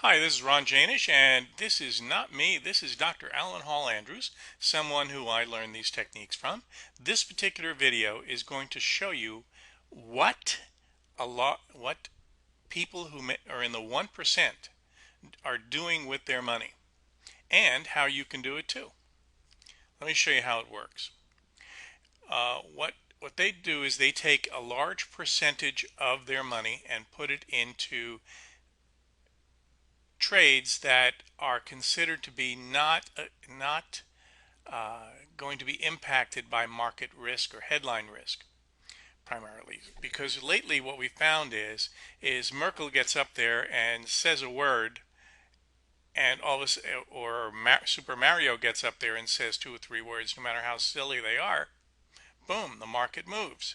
Hi, this is Ron Janish, and this is not me. This is Dr. Alan Hall Andrews, someone who I learned these techniques from. This particular video is going to show you what what people who are in the 1% are doing with their money and how you can do it too. Let me show you how it works. What they do is they take a large percentage of their money and put it into trades that are considered to be not going to be impacted by market risk or headline risk, primarily because lately what we found is Merkel gets up there and says a word, and Super Mario gets up there and says two or three words, no matter how silly they are. Boom, the market moves.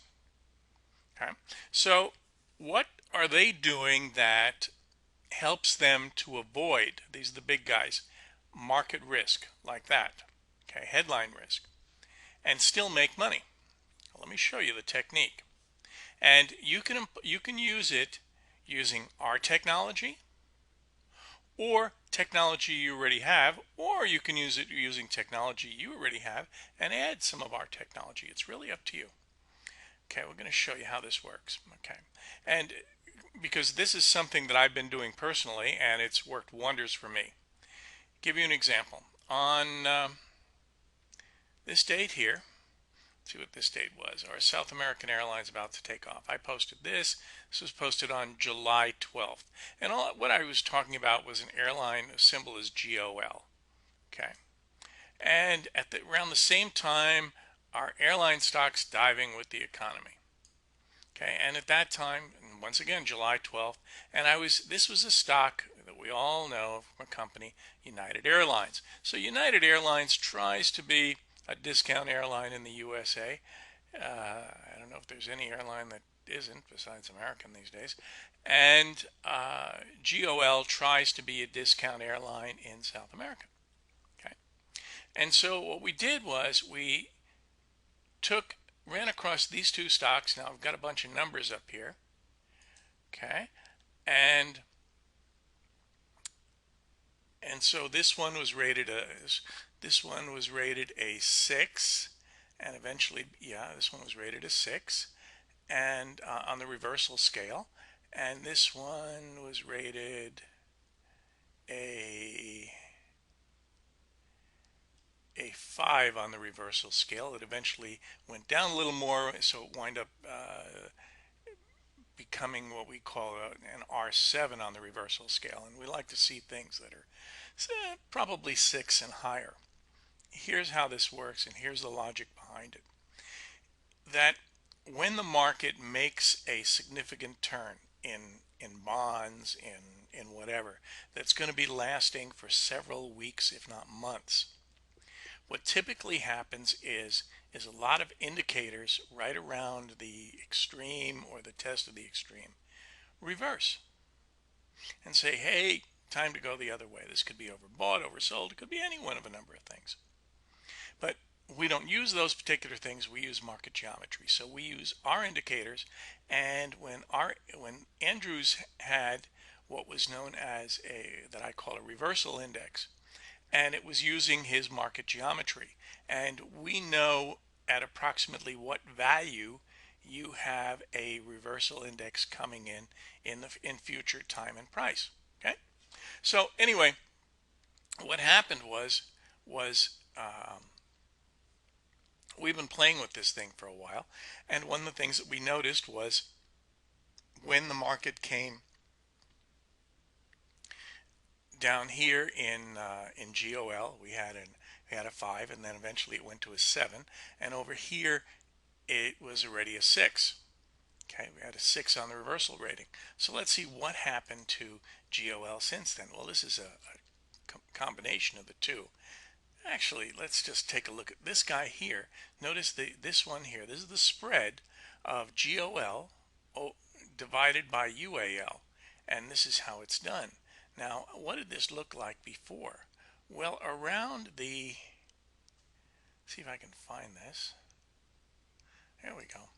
Okay, so what are they doing that helps them to avoid, these are the big guys, market risk like that, okay, headline risk, and still make money? Well, let me show you the technique. And you can use it using our technology or technology you already have, or you can use it using technology you already have and add some of our technology. It's really up to you. Okay, we're going to show you how this works. Okay, and because this is something that I've been doing personally and it's worked wonders for me. Give you an example. On this date here, see what this date was. Our South American Airlines about to take off. I posted this. This was posted on July 12th. And what I was talking about was an airline symbol is GOL. Okay. And around the same time, our airline stocks diving with the economy. Okay. And at that time, once again, July 12th, and this was a stock that we all know from a company, United Airlines. So United Airlines tries to be a discount airline in the USA. I don't know if there's any airline that isn't besides American these days. And GOL tries to be a discount airline in South America. Okay. And so what we did was we ran across these two stocks. Now I've got a bunch of numbers up here. Okay. And so this one was rated a 6, and eventually, yeah, this one was rated a 6, and on the reversal scale, and this one was rated a 5 on the reversal scale. It eventually went down a little more, so it wound up becoming what we call an R7 on the reversal scale, and we like to see things that are probably 6 and higher. Here's how this works, and here's the logic behind it. That when the market makes a significant turn in bonds, in whatever, that's going to be lasting for several weeks, if not months, what typically happens is a lot of indicators right around the extreme or the test of the extreme reverse and say, hey, time to go the other way. This could be overbought, oversold. It could be any one of a number of things. But we don't use those particular things. We use market geometry. So we use our indicators. And when Andrews had what was known as that I call a reversal index, and it was using his market geometry, and we know at approximately what value you have a reversal index coming in future time and price. Okay, so anyway, what happened was we've been playing with this thing for a while, and one of the things that we noticed was when the market came down here in GOL, we had a 5, and then eventually it went to a 7, and over here it was already a 6. Okay, we had a 6 on the reversal rating. So let's see what happened to GOL since then. Well, this is a combination of the two. Actually, let's just take a look at this guy here. Notice this one here. This is the spread of GOL divided by UAL, and this is how it's done. Now, what did this look like before? Well, around the, see if I can find this. There we go.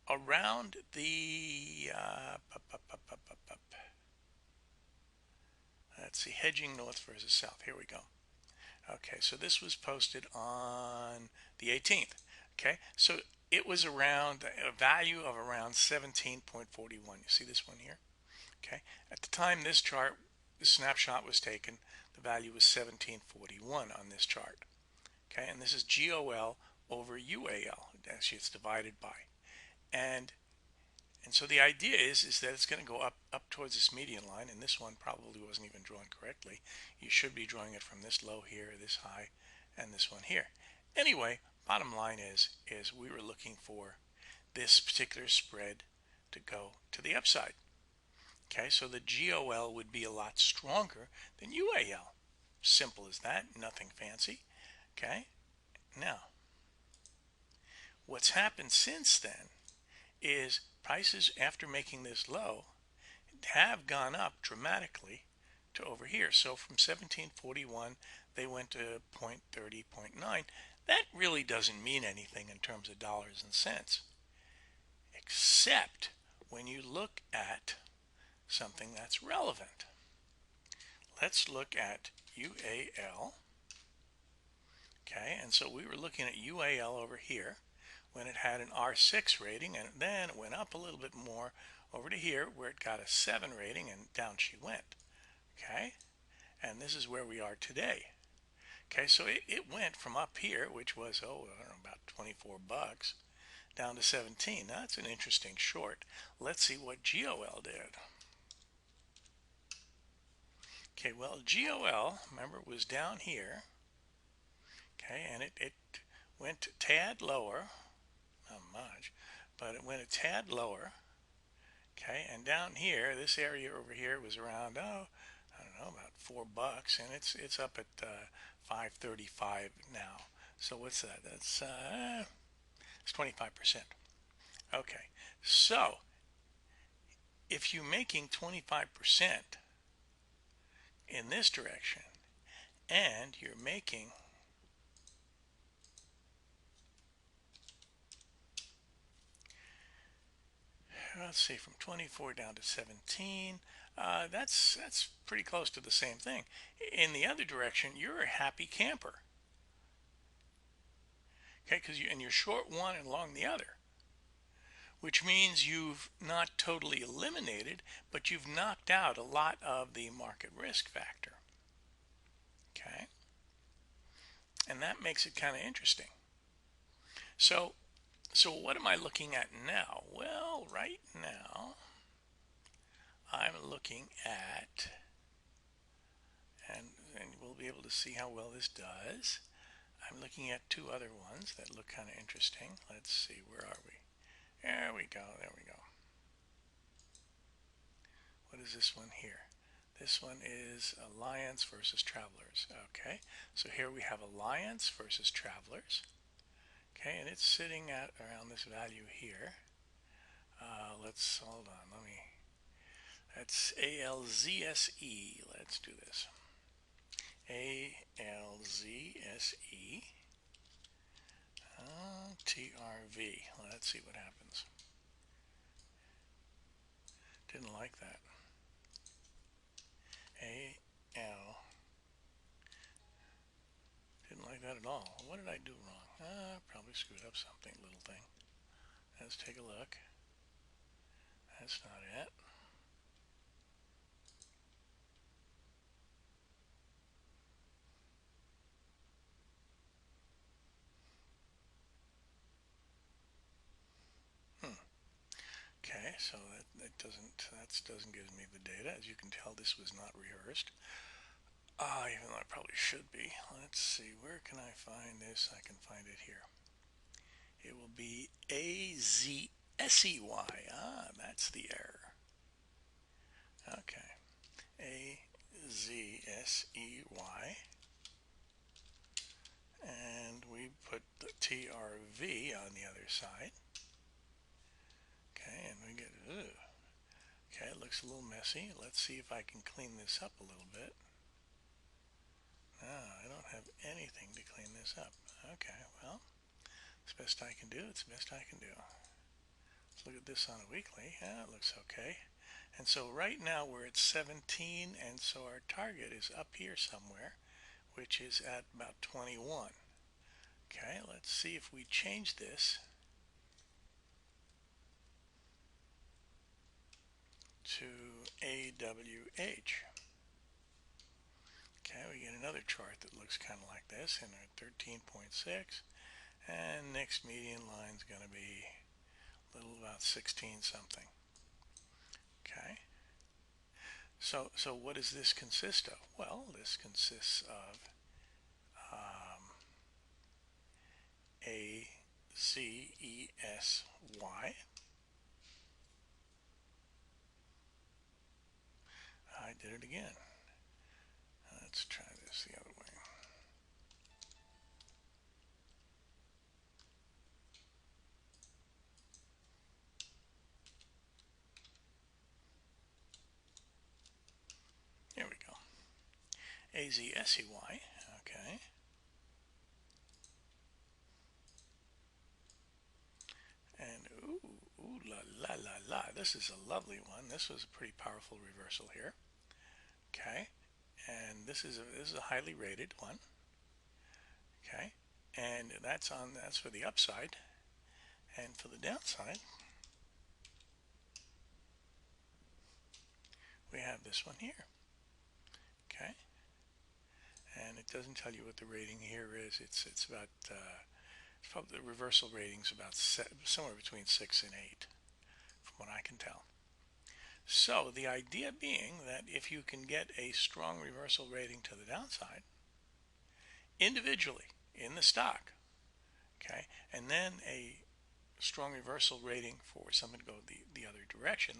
Around the, let's see, hedging north versus south. Here we go. Okay, so this was posted on the 18th. Okay, so it was around a value of around 17.41. You see this one here? Okay, at the time this chart, this snapshot was taken, the value was 1741 on this chart. Okay, and this is GOL over UAL. Actually, it's divided by. And so the idea is that it's going to go up towards this median line, and this one probably wasn't even drawn correctly. You should be drawing it from this low here, this high, and this one here. Anyway, bottom line is we were looking for this particular spread to go to the upside. Okay, so the GOL would be a lot stronger than UAL. Simple as that, nothing fancy. Okay, now what's happened since then is prices, after making this low, have gone up dramatically to over here. So from 1741 they went to 0.30, 0.9. That really doesn't mean anything in terms of dollars and cents, except when you look at something that's relevant. Let's look at UAL. Okay, and so we were looking at UAL over here when it had an R6 rating, and then it went up a little bit more over to here where it got a 7 rating, and down she went. Okay, and this is where we are today. Okay, so it went from up here, which was, I don't know, about 24 bucks, down to 17. Now, that's an interesting short. Let's see what GOL did. Okay, well, GOL, remember, was down here. Okay, and it went a tad lower, not much, but it went a tad lower. Okay, and down here, this area over here was around, I don't know, about 4 bucks, and it's up at 5.35 now. So what's that? That's it's 25%. Okay, so if you're making 25% in this direction, and you're making, let's see, from 24 down to 17, that's pretty close to the same thing. In the other direction, you're a happy camper. Okay, because you're short one and long the other, which means you've not totally eliminated, but you've knocked out a lot of the market risk factor. Okay, and that makes it kind of interesting. So what am I looking at now? Well, right now I'm looking at, and we'll be able to see how well this does. I'm looking at two other ones that look kind of interesting. Let's see, where are we? There we go, there we go. What is this one here? This one is Alliance versus Travelers. Okay, so here we have Alliance versus Travelers. Okay, and it's sitting at around this value here. Let's, hold on, that's ALZSE. Let's do this. ALZSE. TRV. Let's see what happens. Didn't like that. AL. Didn't like that at all. What did I do wrong? Probably screwed up something, little thing. Let's take a look. That's not it. Okay, so that doesn't give me the data. As you can tell, this was not rehearsed. Even though it probably should be. Let's see, where can I find this? I can find it here. It will be AZSEY. That's the error. Okay, AZSEY. And we put the TRV on the other side. Okay, and we get, okay, it looks a little messy. Let's see if I can clean this up a little bit. I don't have anything to clean this up. Okay, well, it's best I can do. It's the best I can do. Let's look at this on a weekly. Yeah, it looks okay. And so right now we're at 17, and so our target is up here somewhere, which is at about 21. Okay, let's see if we change this to AWH. Okay, we get another chart that looks kind of like this, and at 13.6, and next median line is going to be a little about 16 something. Okay, so what does this consist of? Well, this consists of AZESY. I did it again. Let's try this the other way. Here we go. AZSEY. Okay. And ooh la la la la. This is a lovely one. This was a pretty powerful reversal here. Okay. And this is a highly rated one. Okay. And that's for the upside. And for the downside, we have this one here. Okay. And it doesn't tell you what the rating here is. It's about probably the reversal rating's about somewhere between 6 and 8, from what I can tell. So the idea being that if you can get a strong reversal rating to the downside, individually in the stock, okay, and then a strong reversal rating for something to go the other direction,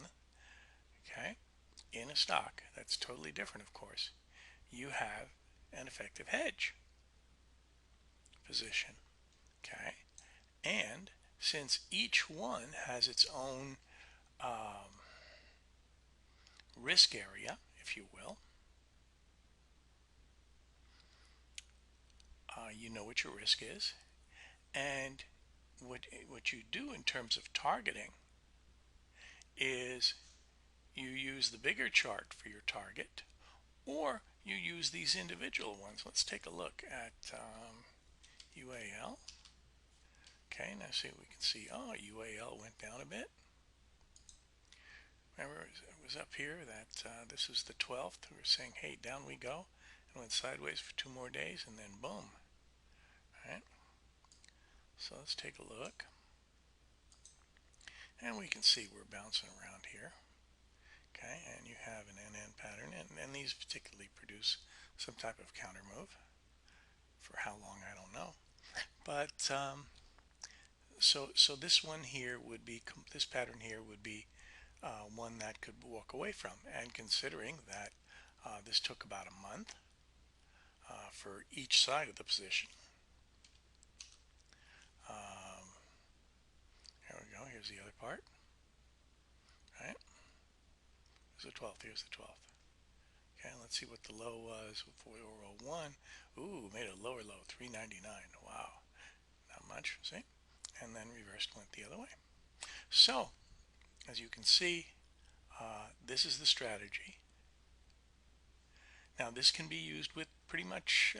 okay, in a stock that's totally different, of course, you have an effective hedge position, okay, and since each one has its own risk area, if you will, you know what your risk is, and what you do in terms of targeting is you use the bigger chart for your target, or you use these individual ones. Let's take a look at UAL. Okay, now see, we can see, oh, UAL went down a bit. Remember, it was up here that this is the 12th. We were saying, hey, down we go. And went sideways for 2 more days, and then boom. All right. So let's take a look. And we can see we're bouncing around here. Okay, and you have an NN pattern, and these particularly produce some type of counter move. For how long, I don't know. But so this one here would be, this pattern here would be one that could walk away from. And considering that this took about a month for each side of the position. Here we go. Here's the other part. Right? Here's the 12th. Here's the 12th. Okay, let's see what the low was before 401. Ooh, made a lower low, 399. Wow, not much, see? And then reversed, went the other way. So, as you can see, this is the strategy. Now, this can be used with pretty much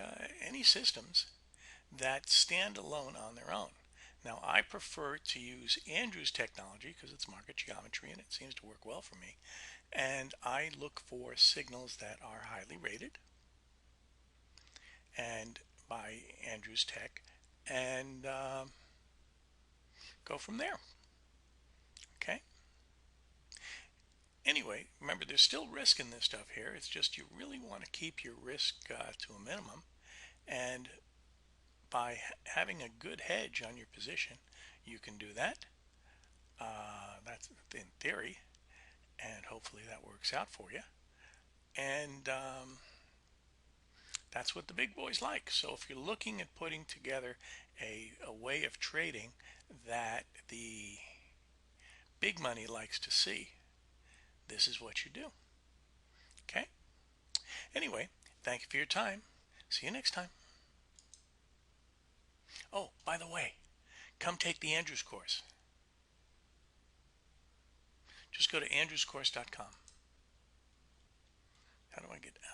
any systems that stand alone on their own. Now, I prefer to use Andrew's technology because it's market geometry and it seems to work well for me. And I look for signals that are highly rated and by Andrew's tech, and go from there. Okay. Anyway, remember, there's still risk in this stuff here. It's just you really want to keep your risk to a minimum, and by having a good hedge on your position, you can do that. That's in theory, and hopefully that works out for you. And that's what the big boys like. So if you're looking at putting together a way of trading that the big money likes to see, this is what you do. Okay? Anyway, thank you for your time. See you next time. Oh, by the way, come take the Andrews course. Just go to andrewscourse.com. How do I get